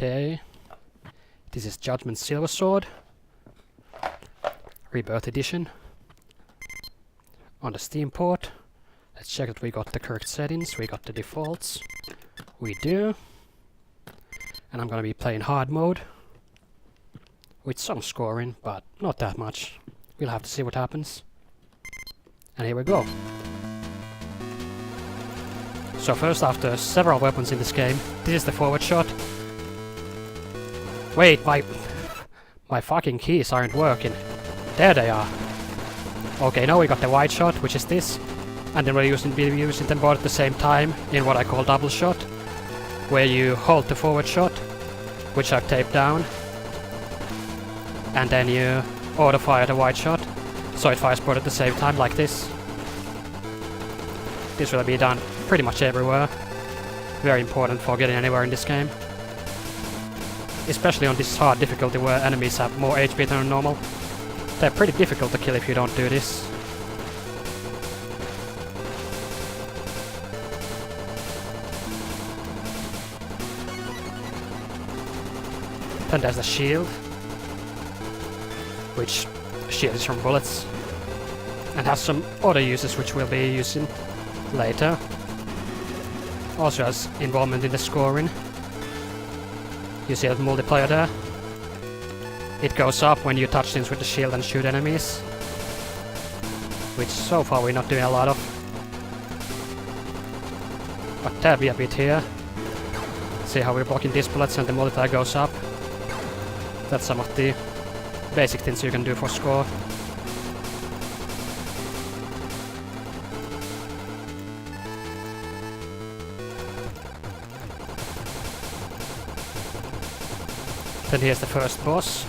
Okay. This is Judgement Silversword. Rebirth Edition. On the Steam port. Let's check that we got the correct settings. We got the defaults. We do. And I'm gonna be playing hard mode. With some scoring, but not that much. We'll have to see what happens. And here we go. So first, after several weapons in this game, this is the forward shot. Wait, my fucking keys aren't working. There they are. Okay, now we got the wide shot, which is this. And then we're using them both at the same time in what I call double shot. Where you hold the forward shot, which I've taped down. And then you auto-fire the wide shot. So it fires both at the same time, like this. This will be done pretty much everywhere. Very important for getting anywhere in this game. Especially on this hard difficulty where enemies have more HP than normal. They're pretty difficult to kill if you don't do this. Then there's the shield, which shields from bullets, and has some other uses which we'll be using later. Also has involvement in the scoring. You see that multiplayer there? It goes up when you touch things with the shield and shoot enemies. Which so far we're not doing a lot of. But there'll be a bit here. See how we're blocking these bullets and the multiplier goes up. That's some of the basic things you can do for score. Then here's the first boss.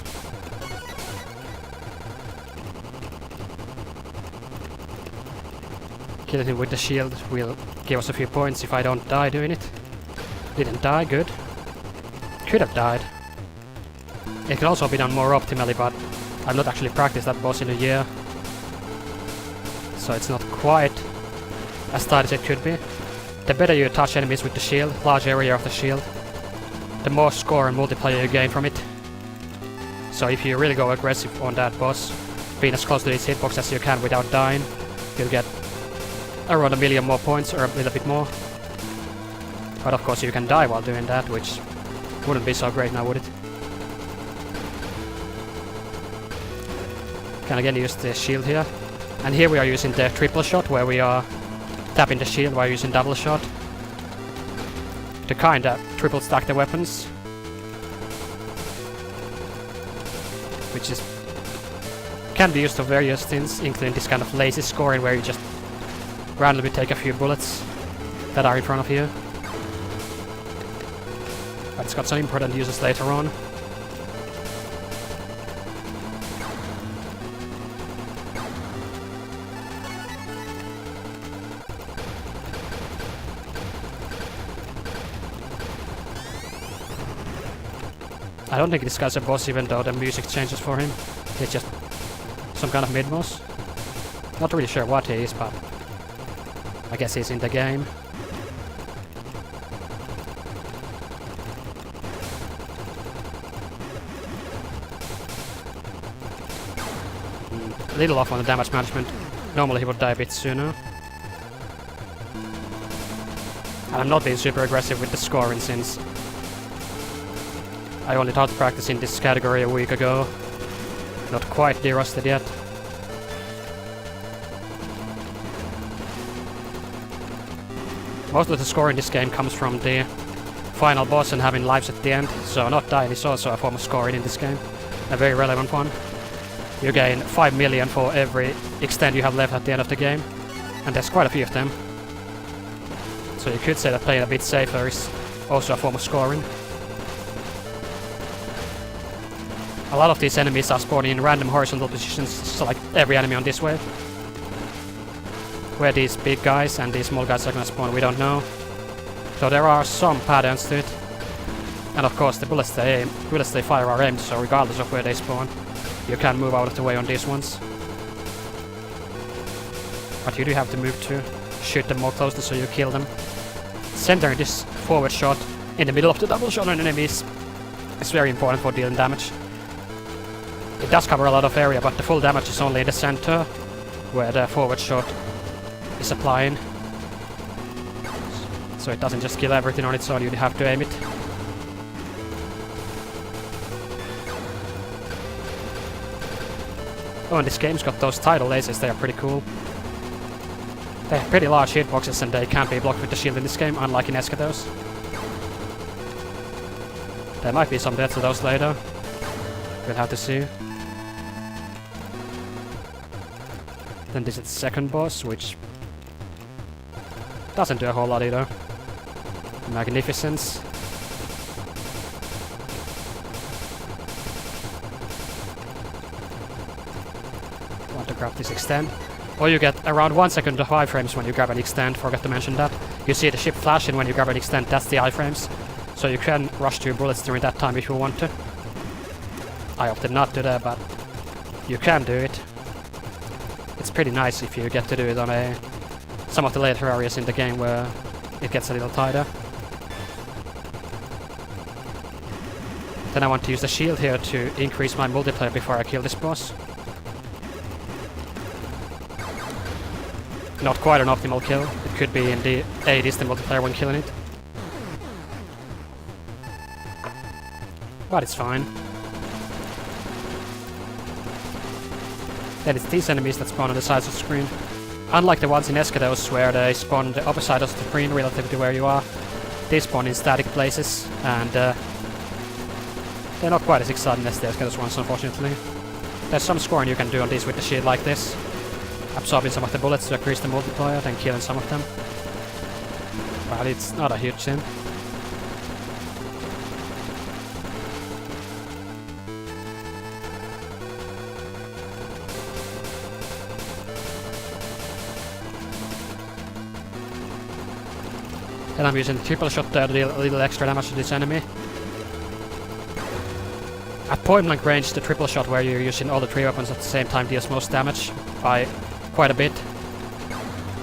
Killing him with the shield will give us a few points if I don't die doing it. Didn't die, good. Could have died. It can also be done more optimally, but I've not actually practiced that boss in a year. So it's not quite as tight as it could be. The better you touch enemies with the shield, large area of the shield, the more score and multiplayer you gain from it. So if you really go aggressive on that boss, being as close to its hitbox as you can without dying, you'll get around 1 million more points, or a little bit more. But of course you can die while doing that, which wouldn't be so great now, would it? Can again use the shield here. And here we are using the triple shot, where we are tapping the shield while using double shot. To kinda triple stack the weapons. Which is can be used for various things, including this kind of lazy scoring where you just randomly take a few bullets that are in front of you. But it's got some important uses later on. I don't think this guy's a boss, even though the music changes for him. He's just some kind of mid-boss. Not really sure what he is, but I guess he's in the game. A little off on the damage management. Normally he would die a bit sooner. And I'm not being super aggressive with the scoring since I only started practicing this category a week ago. Not quite derusted yet. Most of the score in this game comes from the final boss and having lives at the end, so not dying is also a form of scoring in this game. A very relevant one. You gain 5 million for every extend you have left at the end of the game, and there's quite a few of them. So you could say that playing a bit safer is also a form of scoring. A lot of these enemies are spawning in random horizontal positions, so like every enemy on this wave. Where these big guys and these small guys are gonna spawn, we don't know. So there are some patterns to it. And of course the bullets they fire are aimed, so regardless of where they spawn, you can move out of the way on these ones. But you do have to move to shoot them more closely so you kill them. Centering this forward shot in the middle of the double shot on enemies It's very important for dealing damage. It does cover a lot of area, but the full damage is only in the center, where the forward shot is applying. So it doesn't just kill everything on its own, you have to aim it. Oh, and this game's got those tidal lasers, they are pretty cool. They have pretty large hitboxes and they can't be blocked with the shield in this game, unlike in Escados. There might be some deaths of those later. We'll have to see. Then this is the second boss, which doesn't do a whole lot either. Magnificence. Want to grab this extend. Or you get around 1 second of iframes when you grab an extend, forgot to mention that. You see the ship flashing when you grab an extend, that's the iframes. So you can rush to your bullets during that time if you want to. I opted not to that, but you can do it. It's pretty nice if you get to do it on some of the later areas in the game where it gets a little tighter. Then I want to use the shield here to increase my multiplayer before I kill this boss. Not quite an optimal kill. It could be in the 80s the multiplayer when killing it. But it's fine. Then it's these enemies that spawn on the sides of the screen. Unlike the ones in Escados where they spawn on the opposite of the screen relative to where you are, they spawn in static places, and they're not quite as exciting as the Escados ones, unfortunately. There's some scoring you can do on these with the shield like this. Absorbing some of the bullets to increase the multiplier, then killing some of them. But it's not a huge sin. And I'm using the triple shot there to deal a little extra damage to this enemy. At point blank range, the triple shot where you're using all the three weapons at the same time deals most damage by quite a bit.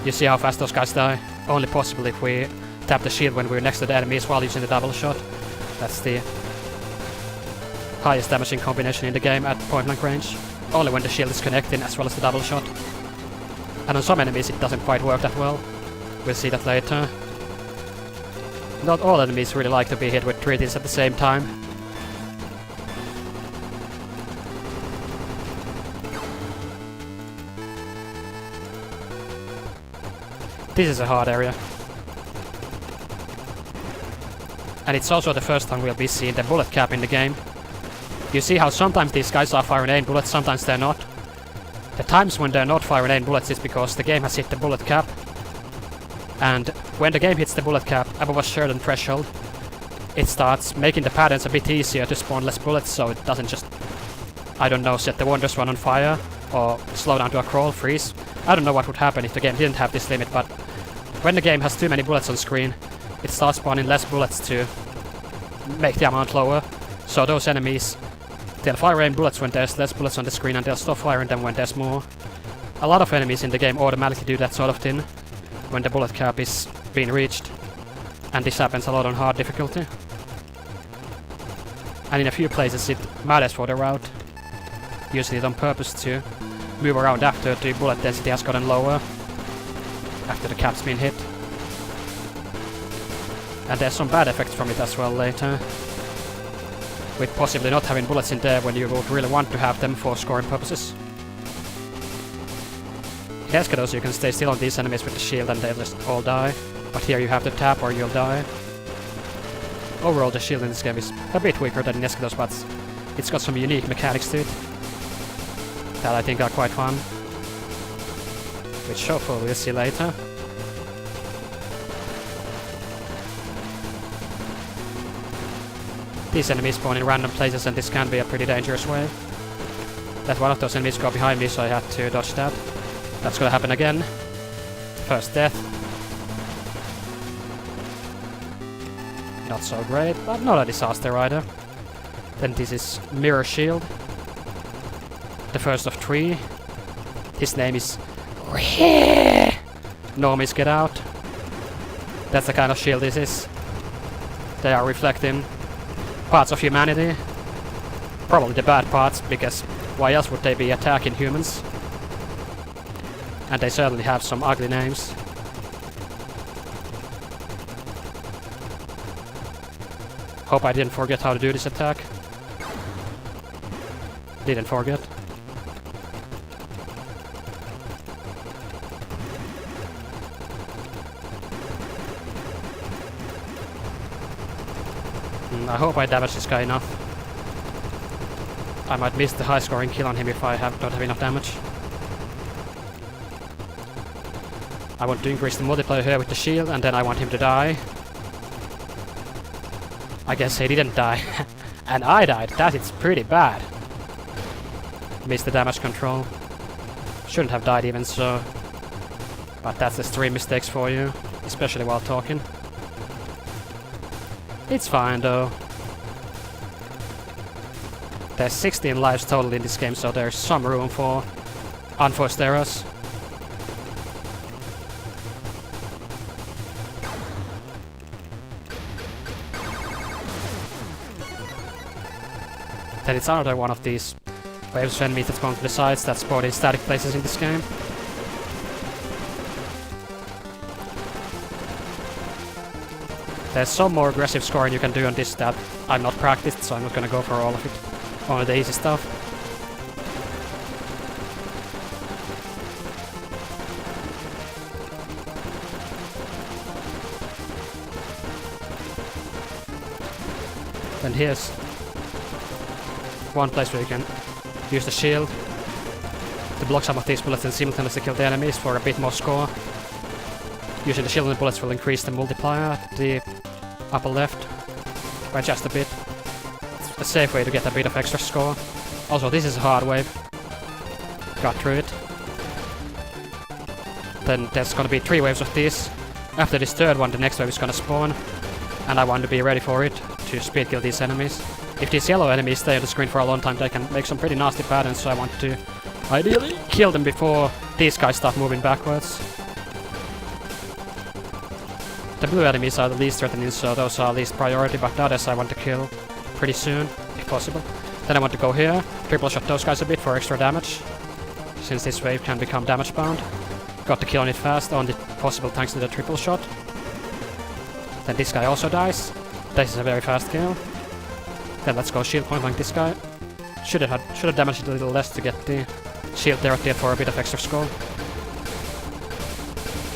You see how fast those guys die? Only possible if we tap the shield when we're next to the enemies while using the double shot. That's the highest damaging combination in the game at point blank range. Only when the shield is connecting as well as the double shot. And on some enemies it doesn't quite work that well. We'll see that later. Not all enemies really like to be hit with three things at the same time. This is a hard area. And it's also the first time we'll be seeing the bullet cap in the game. You see how sometimes these guys are firing aim bullets, sometimes they're not. The times when they're not firing aim bullets is because the game has hit the bullet cap. And when the game hits the bullet cap above a certain threshold, it starts making the patterns a bit easier to spawn less bullets, so it doesn't just, I don't know, set the Wondrous One on fire, or slow down to a crawl, freeze. I don't know what would happen if the game didn't have this limit, but when the game has too many bullets on screen, it starts spawning less bullets to make the amount lower. So those enemies, they'll fire aim bullets when there's less bullets on the screen, and they'll stop firing them when there's more. A lot of enemies in the game automatically do that sort of thing when the bullet cap is being reached, and this happens a lot on hard difficulty. And in a few places it matters for the route, using it on purpose to move around after the bullet density has gotten lower, after the cap's been hit. And there's some bad effects from it as well later, with possibly not having bullets in there when you would really want to have them for scoring purposes. In Escados you can stay still on these enemies with the shield and they'll just all die, but here you have to tap or you'll die. Overall the shield in this game is a bit weaker than in Escados, but it's got some unique mechanics to it that I think are quite fun, which hopefully we'll see later. These enemies spawn in random places and this can be a pretty dangerous way. Let one of those enemies go behind me, so I had to dodge that. That's gonna happen again. First death. Not so great, but not a disaster either. Then this is Mirror Shield. The first of three. His name is Normies Get Out. That's the kind of shield this is. They are reflecting parts of humanity. Probably the bad parts, because why else would they be attacking humans? And they certainly have some ugly names. Hope I didn't forget how to do this attack. Didn't forget. I hope I damage this guy enough. I might miss the high scoring kill on him if I don't have enough damage. I want to increase the multiplier here with the shield, and then I want him to die. I guess he didn't die. And I died. That is pretty bad. Missed the damage control. Shouldn't have died even so. But that's the stream mistakes for you, especially while talking. It's fine though. There's 16 lives total in this game, so there's some room for unforced errors. Then it's another one of these waves of enemies that's going to the sides that spawn in static places in this game. There's some more aggressive scoring you can do on this that I'm not practiced, so I'm not gonna go for all of it. Only the easy stuff. Then here's one place where you can use the shield to block some of these bullets and simultaneously kill the enemies for a bit more score. Using the shield and the bullets will increase the multiplier at the upper left by just a bit. It's a safe way to get a bit of extra score. Also, this is a hard wave. Got through it. Then there's gonna be 3 waves of these. After this third one, the next wave is gonna spawn, and I want to be ready for it to speed kill these enemies. If these yellow enemies stay on the screen for a long time, they can make some pretty nasty patterns, so I want to ideally kill them before these guys start moving backwards. The blue enemies are the least threatening, so those are least priority, but the others I want to kill pretty soon, if possible. Then I want to go here, triple shot those guys a bit for extra damage, since this wave can become damage bound. Got to kill on it fast, only possible thanks to the triple shot. Then this guy also dies. This is a very fast kill. Then let's go shield point like this guy. Should have damaged it a little less to get the shield there at the end for a bit of extra score.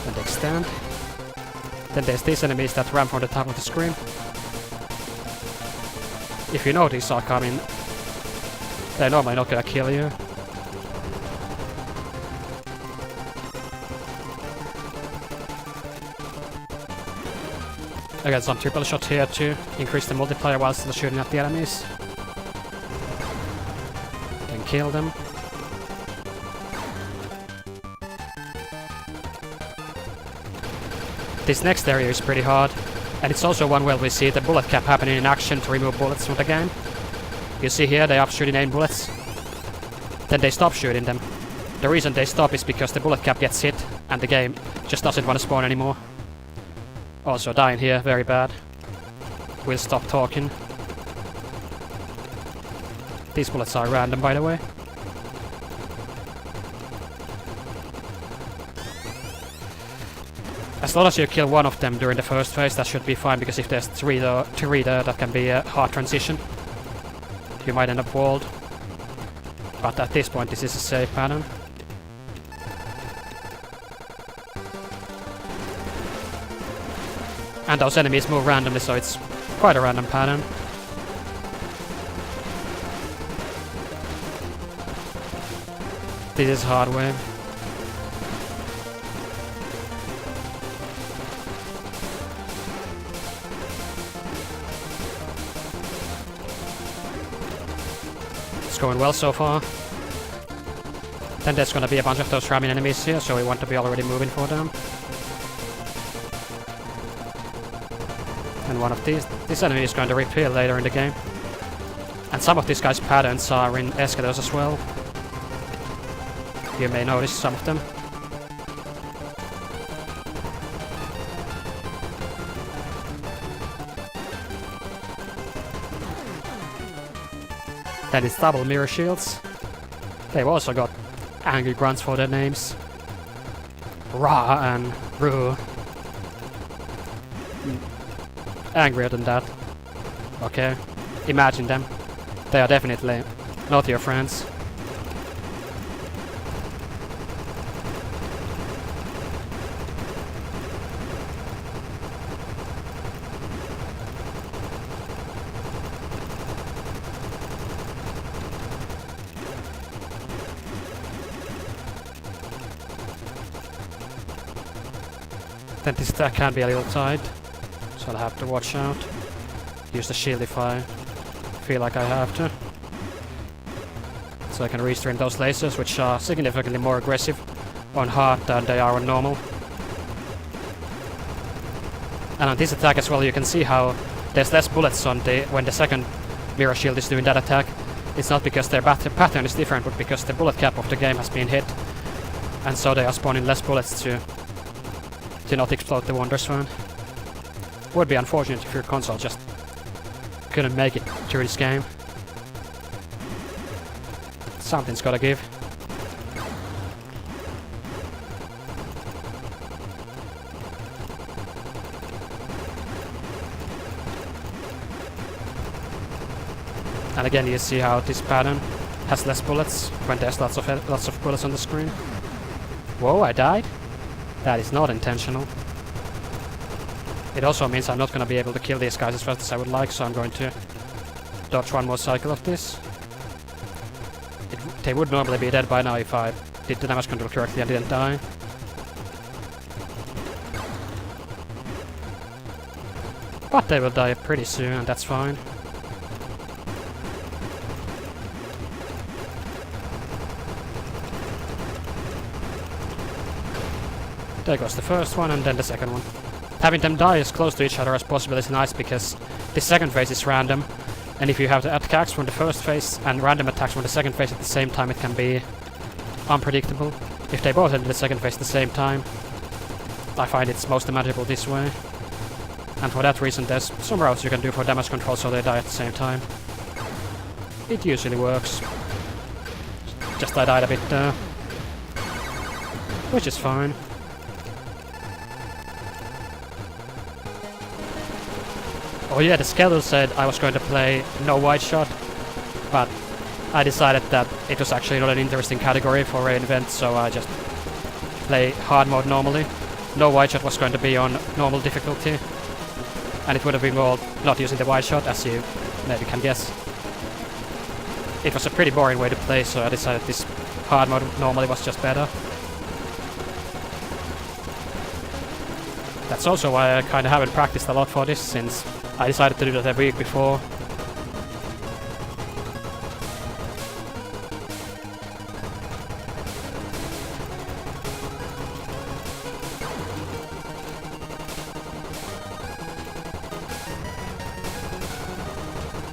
And extend. Then there's these enemies that ram from the top of the screen. If you know these are coming, they're normally not gonna kill you. I got some triple shot here to increase the multiplier while still shooting at the enemies. Then kill them. This next area is pretty hard, and it's also one where we see the bullet cap happening in action to remove bullets from the game. You see here they are shooting 8 bullets, then they stop shooting them. The reason they stop is because the bullet cap gets hit and the game just doesn't want to spawn anymore. Also dying here, very bad. We'll stop talking. These bullets are random, by the way. As long as you kill one of them during the first phase, that should be fine, because if there's 3 there, that can be a hard transition. You might end up walled. But at this point, this is a safe pattern. And those enemies move randomly, so it's quite a random pattern. This is hard wave. It's going well so far. Then there's gonna be a bunch of those ramming enemies here, so we want to be already moving for them. And one of this enemy is going to reappear later in the game. And some of these guys' patterns are in escalators as well. You may notice some of them. Then it's double mirror shields. They've also got angry grunts for their names. Ra and Ru. Angrier than that. Okay. Imagine them. They are definitely not your friends. Then this attack can be a little tight, so I'll have to watch out. Use the shield if I feel like I have to. So I can restream those lasers, which are significantly more aggressive on hard than they are on normal. And on this attack as well, you can see how there's less bullets on when the second mirror shield is doing that attack. It's not because their pattern is different, but because the bullet cap of the game has been hit. And so they are spawning less bullets to not explode the Wonder Swan. Would be unfortunate if your console just couldn't make it through this game. Something's gotta give. And again, you see how this pattern has less bullets when there's lots of bullets on the screen. Whoa, I died? That is not intentional. It also means I'm not gonna be able to kill these guys as fast as I would like, so I'm going to dodge one more cycle of this. They would normally be dead by now if I did the damage control correctly and didn't die. But they will die pretty soon, and that's fine. There goes the first one, and then the second one. Having them die as close to each other as possible is nice, because the second phase is random, and if you have the attacks from the first phase and random attacks from the second phase at the same time, it can be unpredictable. If they both enter the second phase at the same time, I find it's most manageable this way. And for that reason, there's some routes you can do for damage control so they die at the same time. It usually works. Just I died a bit there. Which is fine. Oh yeah, the schedule said I was going to play no wide shot, but I decided that it was actually not an interesting category for an event, so I just play hard mode normally. No wide shot was going to be on normal difficulty, and it would have involved not using the wide shot, as you maybe can guess. It was a pretty boring way to play, so I decided this hard mode normally was just better. That's also why I kinda haven't practiced a lot for this, since I decided to do that a week before.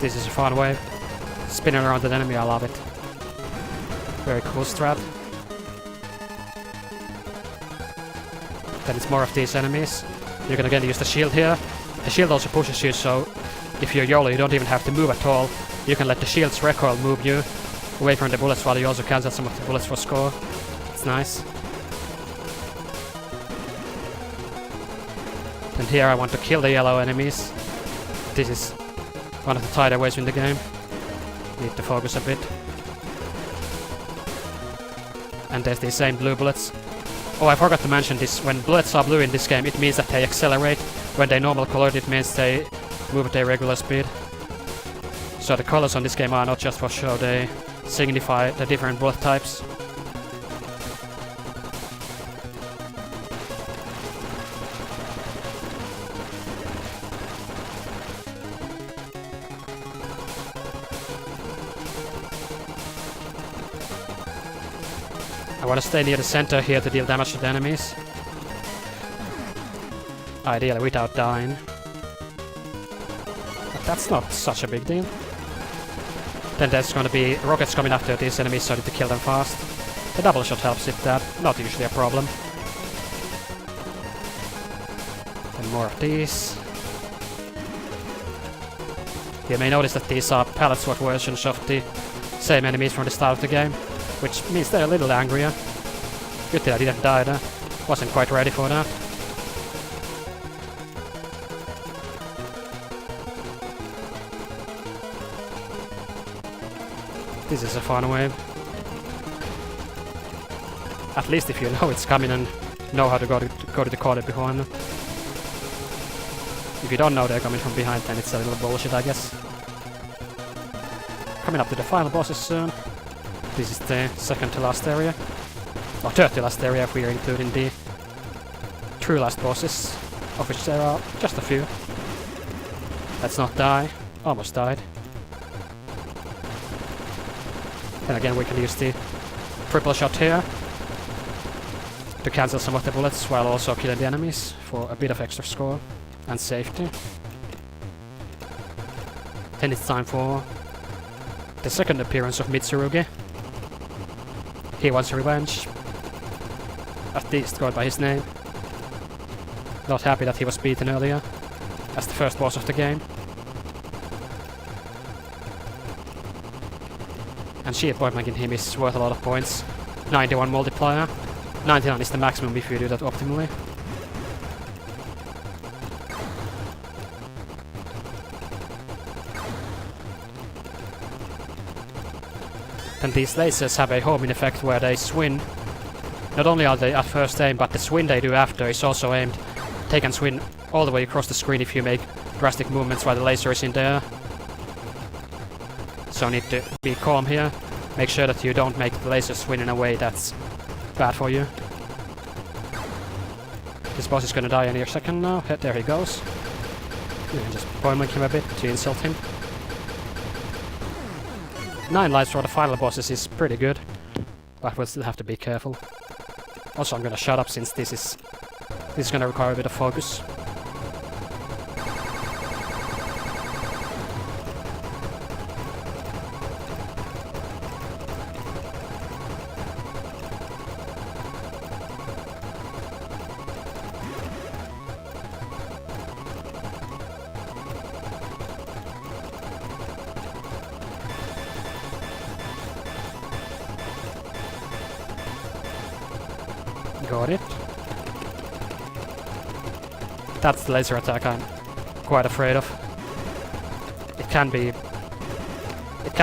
This is a fun way. Spinning around an enemy, I love it. Very cool strat. Then it's more of these enemies. You're gonna again use the shield here. The shield also pushes you, so if you're YOLO, you don't even have to move at all. You can let the shield's recoil move you away from the bullets while you also cancel some of the bullets for score. It's nice. And here I want to kill the yellow enemies. This is one of the tighter ways in the game. Need to focus a bit. And there's these same blue bullets. Oh, I forgot to mention this. When bullets are blue in this game, it means that they accelerate. When they're normal colored, it means they move at their regular speed. So the colors on this game are not just for show, they signify the different bullet types. I want to stay near the center here to deal damage to the enemies. Ideally without dying. But that's not such a big deal. Then there's going to be rockets coming after these enemies, so I need to kill them fast. The double shot helps with that, not usually a problem. Then more of these. You may notice that these are pallet sword versions of the Same enemies from the start of the game, which means they're a little angrier. Good that I didn't die there. Wasn't quite ready for that. This is a fun wave. At least if you know it's coming and know how to go to the corner behind them. If you don't know they're coming from behind, then it's a little bullshit, I guess. Coming up to the final bosses soon. This is the second to last area. Or third to last area if we are including the true last bosses, of which there are just a few. Let's not die. Almost died. And again we can use the triple shot here to cancel some of the bullets while also killing the enemies for a bit of extra score and safety. Then it's time for the second appearance of Mitsurugi. He wants revenge. At least going by his name. Not happy that he was beaten earlier as the first boss of the game. And sheer point making him is worth a lot of points. 91 multiplier. 99 is the maximum if you do that optimally. Then these lasers have a homing effect where they swing. Not only are they at first aim, but the swing they do after is also aimed. They can swing all the way across the screen if you make drastic movements while the laser is in there. So need to be calm here. Make sure that you don't make the laser swing in a way that's bad for you. This boss is gonna die any second now. There he goes. You can just point him a bit to insult him. 9 lives for the final bosses is pretty good, but we'll still have to be careful. Also, I'm gonna shut up since this is gonna require a bit of focus. Got it. That's the laser attack I'm quite afraid of. It can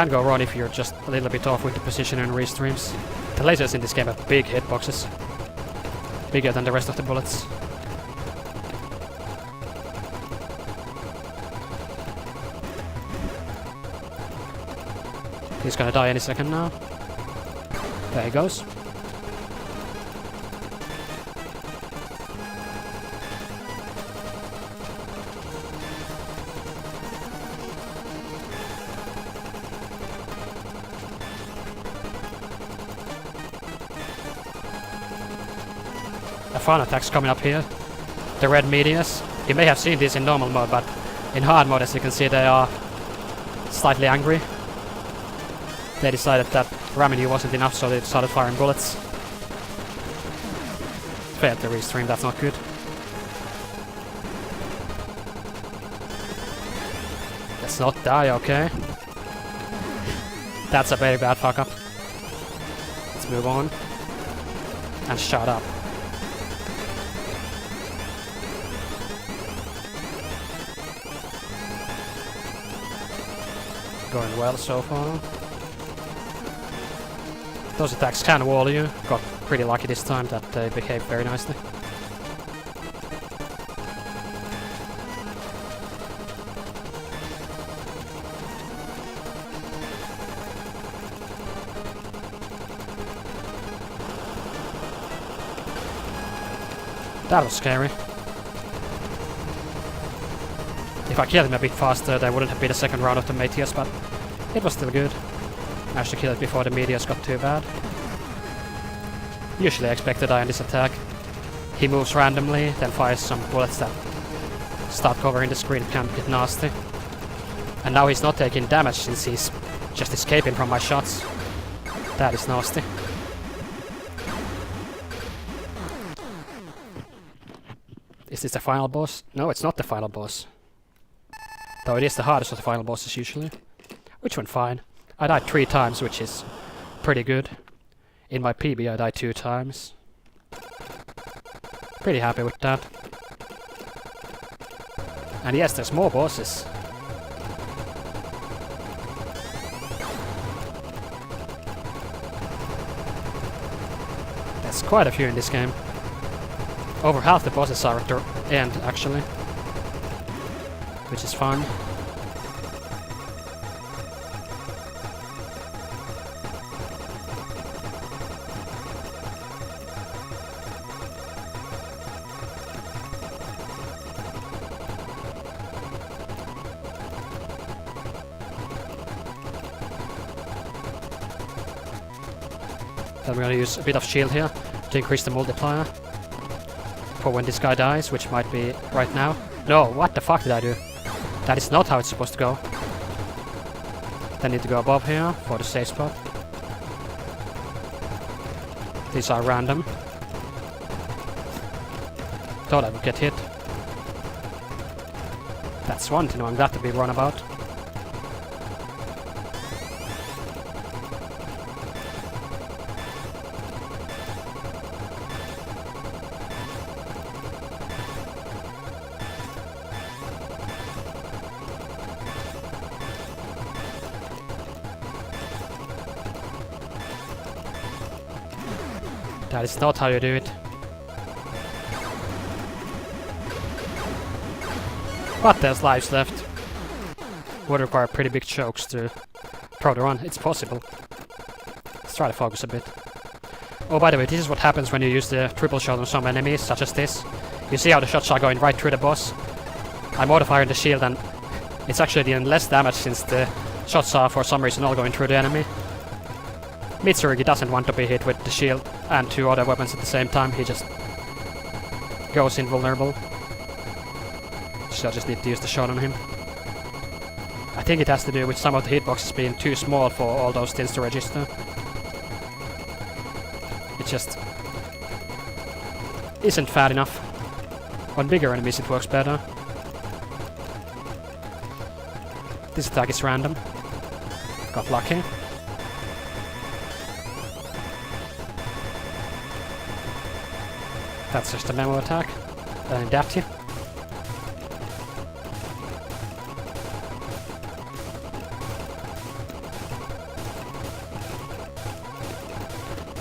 go wrong if you're just a little bit off with the position and restreams. The lasers in this game have big hitboxes. Bigger than the rest of the bullets. He's gonna die any second now. There he goes. The final attacks coming up here. The red meteors. You may have seen these in normal mode, but in hard mode, as you can see, they are slightly angry. They decided that ramming you wasn't enough, so they started firing bullets. Failed to restream, that's not good. Let's not die, okay? That's a very bad fuck up. Let's move on. And shut up. Going well so far. Those attacks can wall you. Got pretty lucky this time that they behaved very nicely. That was scary. If I killed him a bit faster, there wouldn't have been a second round of the meteors, but it was still good. Managed to kill it before the meteors got too bad. Usually I expect to die on this attack. He moves randomly, then fires some bullets that start covering the screen. It can get nasty. And now he's not taking damage since he's just escaping from my shots. That is nasty. Is this the final boss? No, it's not the final boss. Though it is the hardest of the final bosses usually. Which went fine. I died 3 times, which is pretty good. In my PB I died 2 times. Pretty happy with that. And yes, there's more bosses. There's quite a few in this game. Over half the bosses are at the end, actually. Which is fun. Then we're gonna use a bit of shield here to increase the multiplier for when this guy dies, which might be right now. No, what the fuck did I do? That is not how it's supposed to go. Then need to go above here for the safe spot. These are random. Thought I would get hit. That's one thing I'm glad to be wrong about. That is not how you do it. But there's lives left. Would require pretty big chokes to throw the run. It's possible. Let's try to focus a bit. Oh, by the way, this is what happens when you use the triple shot on some enemies, such as this. You see how the shots are going right through the boss. I'm auto-firing the shield and it's actually doing less damage since the shots are for some reason all going through the enemy. Mitsurugi doesn't want to be hit with the shield and 2 other weapons at the same time. He just goes invulnerable. So I just need to use the shot on him. I think it has to do with some of the hitboxes being too small for all those things to register. It just isn't fat enough. On bigger enemies it works better. This attack is random. Got lucky. That's just a memo attack. That adapt you.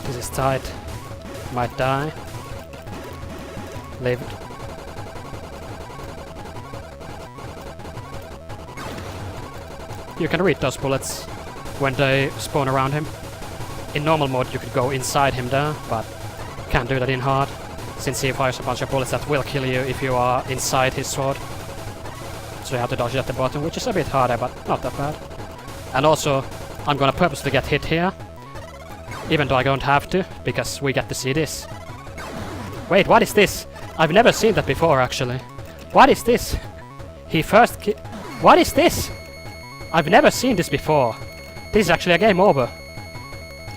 This is tight. Might die. Live. You can read those bullets when they spawn around him. In normal mode you could go inside him there, but can't do that in hard, since he fires a bunch of bullets that will kill you if you are inside his sword. So you have to dodge it at the bottom, which is a bit harder, but not that bad. And also, I'm gonna purposely get hit here, even though I don't have to, because we get to see this. Wait, what is this? I've never seen that before, actually. What is this? He first what is this? I've never seen this before. This is actually a game over.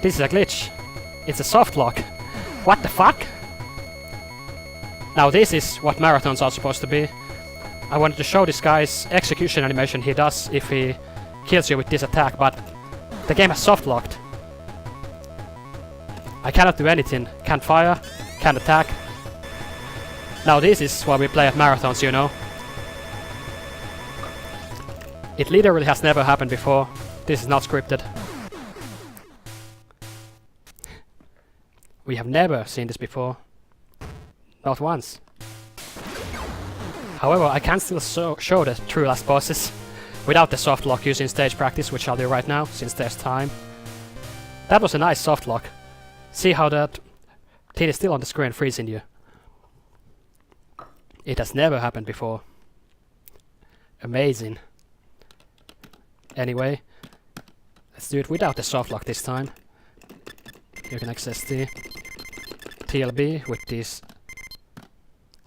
This is a glitch. It's a softlock. What the fuck? Now this is what marathons are supposed to be. I wanted to show this guy's execution animation he does if he kills you with this attack, but the game has softlocked. I cannot do anything. Can't fire, can't attack. Now this is why we play at marathons, you know. It literally has never happened before. This is not scripted. We have never seen this before. Not once. However, I can still show the true last bosses without the softlock using stage practice, which I'll do right now, since there's time. That was a nice softlock. See how that thing is still on the screen freezing you. It has never happened before. Amazing. Anyway, let's do it without the softlock this time. You can access the TLB with these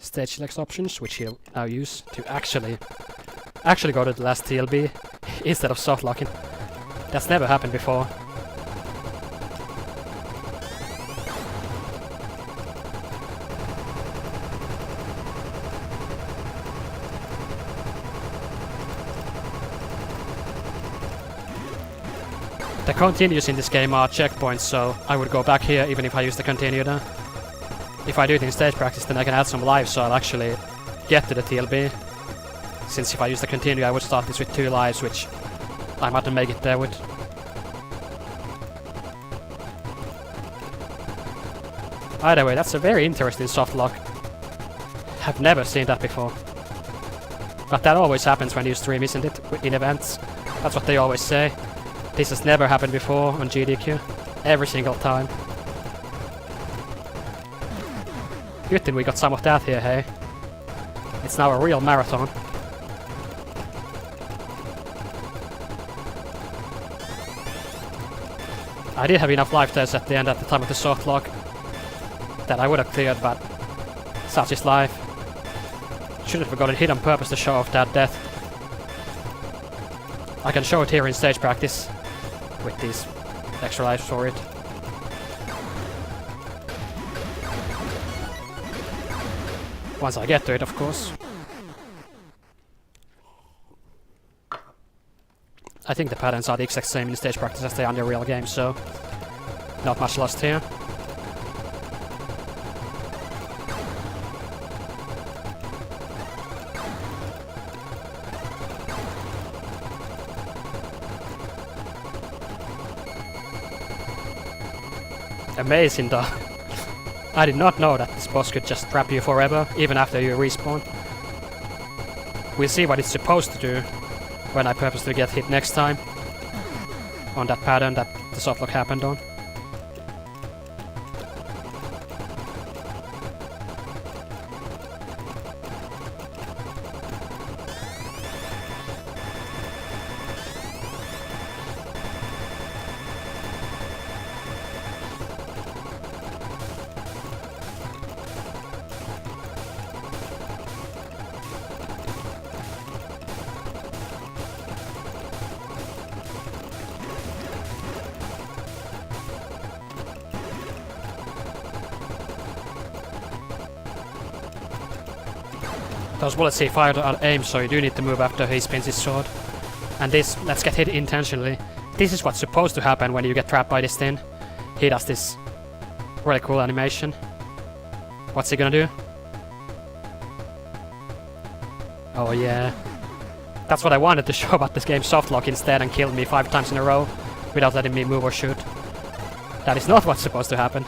stage select options, which you'll now use to actually go to the last TLB instead of softlocking. That's never happened before. The continues in this game are checkpoints, so I would go back here even if I use the continue there. If I do it in stage practice, then I can add some lives, so I'll actually get to the TLB. Since if I use the continue, I would start this with 2 lives, which I mightn't make it there with. Either way, that's a very interesting softlock. Have never seen that before. But that always happens when you stream, isn't it? In events. That's what they always say. This has never happened before on GDQ. Every single time. Good thing we got some of that here, hey? It's now a real marathon. I did have enough life tears at the end at the time of the softlock that I would have cleared, but such is life. Shouldn't have gotten hit on purpose to show off that death. I can show it here in stage practice with these extra lives for it. Once I get to it, of course. I think the patterns are the exact same in stage practice as they are in the real game, so not much lost here. Amazing though. I did not know that this boss could just trap you forever, even after you respawn. We'll see what it's supposed to do when I purposely get hit next time on that pattern that the softlock happened on. Those bullets he fired are aimed, so you do need to move after he spins his sword. And this, let's get hit intentionally. This is what's supposed to happen when you get trapped by this thing. He does this really cool animation. What's he gonna do? Oh yeah. That's what I wanted to show about this game. Softlock instead and killed me 5 times in a row without letting me move or shoot. That is not what's supposed to happen.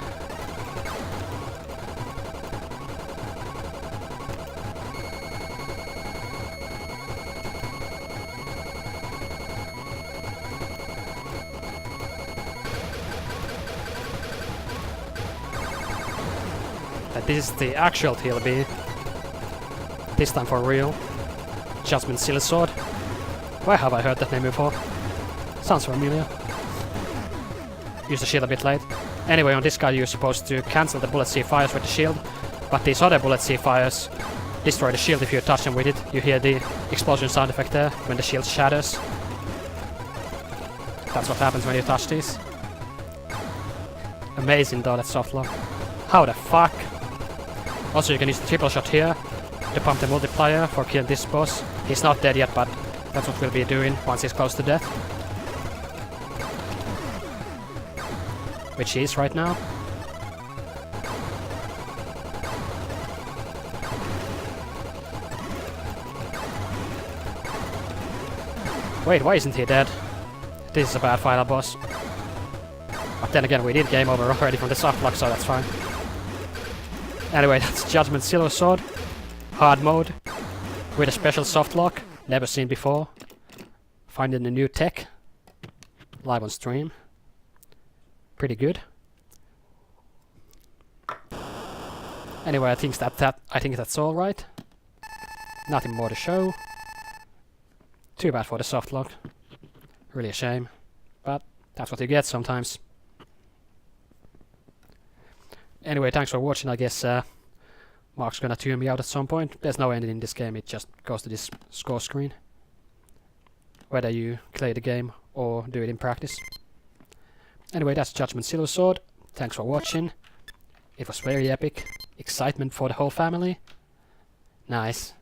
That this is the actual TLB. This time for real. Judgement Silversword. Why have I heard that name before? Sounds familiar. Use the shield a bit late. Anyway, on this guy you're supposed to cancel the bullets he fires with the shield, but these other bullets he fires destroy the shield if you touch him with it. You hear the explosion sound effect there when the shield shatters. That's what happens when you touch these. Amazing though, that softlock. How the fuck? Also, you can use the triple shot here to pump the multiplier for killing this boss. He's not dead yet, but that's what we'll be doing once he's close to death. Which he is right now. Wait, why isn't he dead? This is a bad final boss. But then again, we did game over already from the softlock, so that's fine. Anyway, that's Judgement Silversword. Hard mode. With a special softlock. Never seen before. Finding a new tech. Live on stream. Pretty good. Anyway, I think that's all right. Nothing more to show. Too bad for the softlock. Really a shame. But that's what you get sometimes. Anyway, thanks for watching. I guess Mark's gonna tune me out at some point. There's no ending in this game, it just goes to this score screen. Whether you play the game or do it in practice. Anyway, that's Judgement Silversword. Thanks for watching. It was very epic. Excitement for the whole family. Nice.